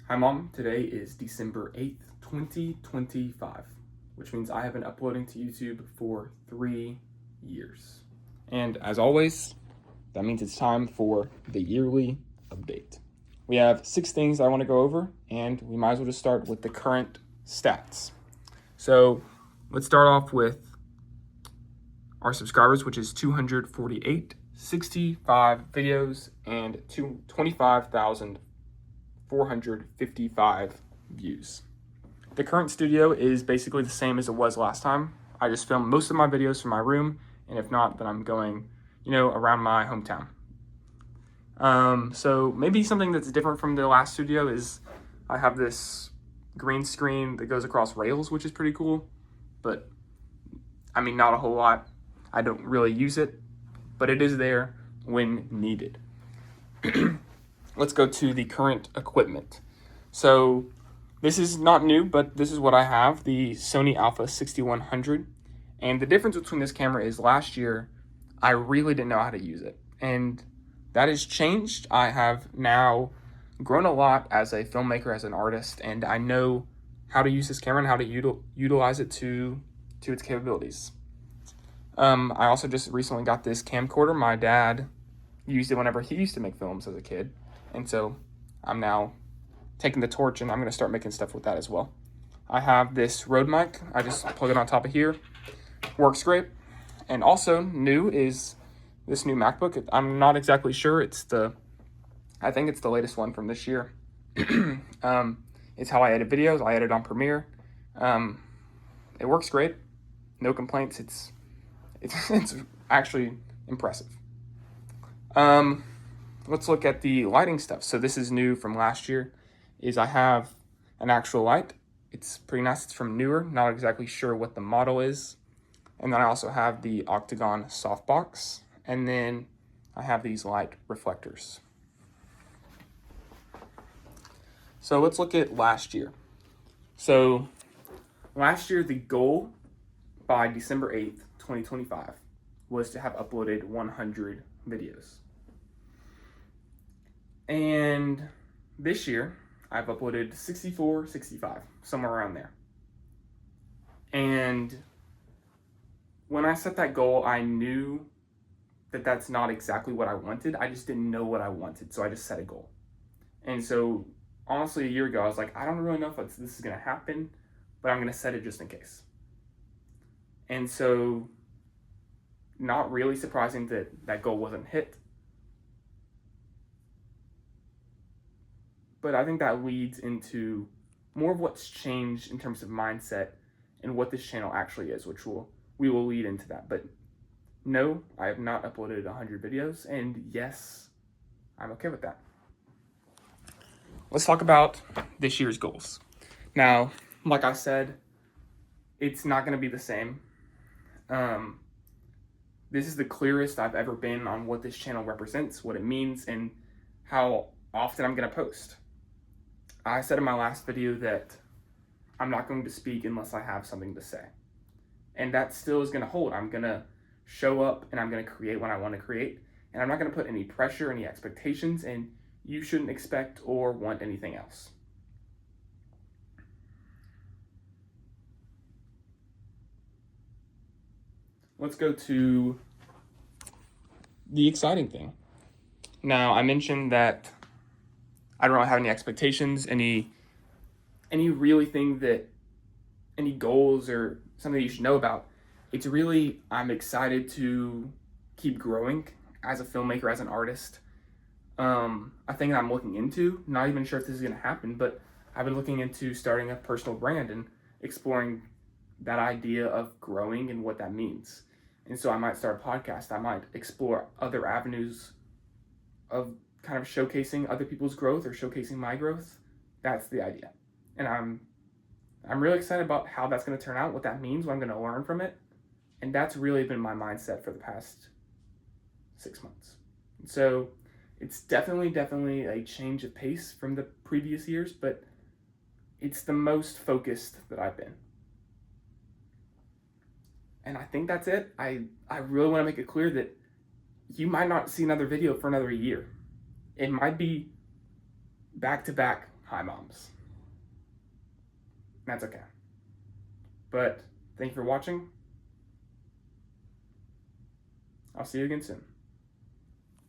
Hi Mom, today is December 8th, 2025, which means I have been uploading to YouTube for 3 years. And as always, that means it's time for the yearly update. We have 6 things I want to go over, and we might as well just start with the current stats. So let's start off with our subscribers, which is 248, 65 videos, and 25,455 views. The current studio is basically the same as it was last time. I just film most of my videos from my room, and if not, then I'm going, around my hometown. So maybe something that's different from the last studio is I have this green screen that goes across rails, which is pretty cool, but I mean, not a whole lot. I don't really use it, but it is there when needed. Let's go to the current equipment. So this is not new, but this is what I have, the Sony Alpha 6100. And the difference between this camera is last year, I really didn't know how to use it. And that has changed. I have now grown a lot as a filmmaker, as an artist, and I know how to use this camera and how to utilize it to its capabilities. I also just recently got this camcorder. My dad used it whenever he used to make films as a kid. And so I'm now taking the torch and I'm going to start making stuff with that as well. I have this Rode mic. I just plug it on top of here. Works great. And also new is this new MacBook. I'm not exactly sure. I think it's the latest one from this year. It's how I edit videos. I edit on Premiere. It works great. No complaints. It's actually impressive. Let's look at the lighting stuff. So this is new from last year, is I have an actual light. It's pretty nice. It's from Neewer. Not exactly sure what the model is. And then I also have the Octagon softbox. And then I have these light reflectors. So let's look at last year. So last year, the goal by December 8th, 2025 was to have uploaded 100 videos. And this year, I've uploaded 64, 65, somewhere around there. And when I set that goal, I knew that that's not exactly what I wanted. I just didn't know what I wanted, so I just set a goal. And so, honestly, a year ago, I was like, I don't really know if this is going to happen, but I'm going to set it just in case. And so, not really surprising that that goal wasn't hit. But I think that leads into more of what's changed in terms of mindset and what this channel actually is, which we will lead into that. But no, I have not uploaded 100 videos, and yes, I'm okay with that. Let's talk about this year's goals. Now, like I said, it's not going to be the same. This is the clearest I've ever been on what this channel represents, what it means, and how often I'm going to post. I said in my last video that I'm not going to speak unless I have something to say. And that still is going to hold. I'm going to show up and I'm going to create what I want to create. And I'm not going to put any pressure, any expectations, and you shouldn't expect or want anything else. Let's go to the exciting thing. Now, I mentioned that I don't really have any expectations, any really thing that, any goals or something you should know about. It's really, I'm excited to keep growing as a filmmaker, as an artist. A thing that I'm looking into, not even sure if this is going to happen, but I've been looking into starting a personal brand and exploring that idea of growing and what that means. And so I might start a podcast. I might explore other avenues of kind of showcasing other people's growth or showcasing my growth. That's the idea. And I'm really excited about how that's going to turn out, what that means, what I'm going to learn from it. And that's really been my mindset for the past 6 months. And so it's definitely a change of pace from the previous years, but it's the most focused that I've been. And I think that's it. I really want to make it clear that you might not see another video for another year. It might be back-to-back Hi, moms. That's okay. But thank you for watching. I'll see you again soon.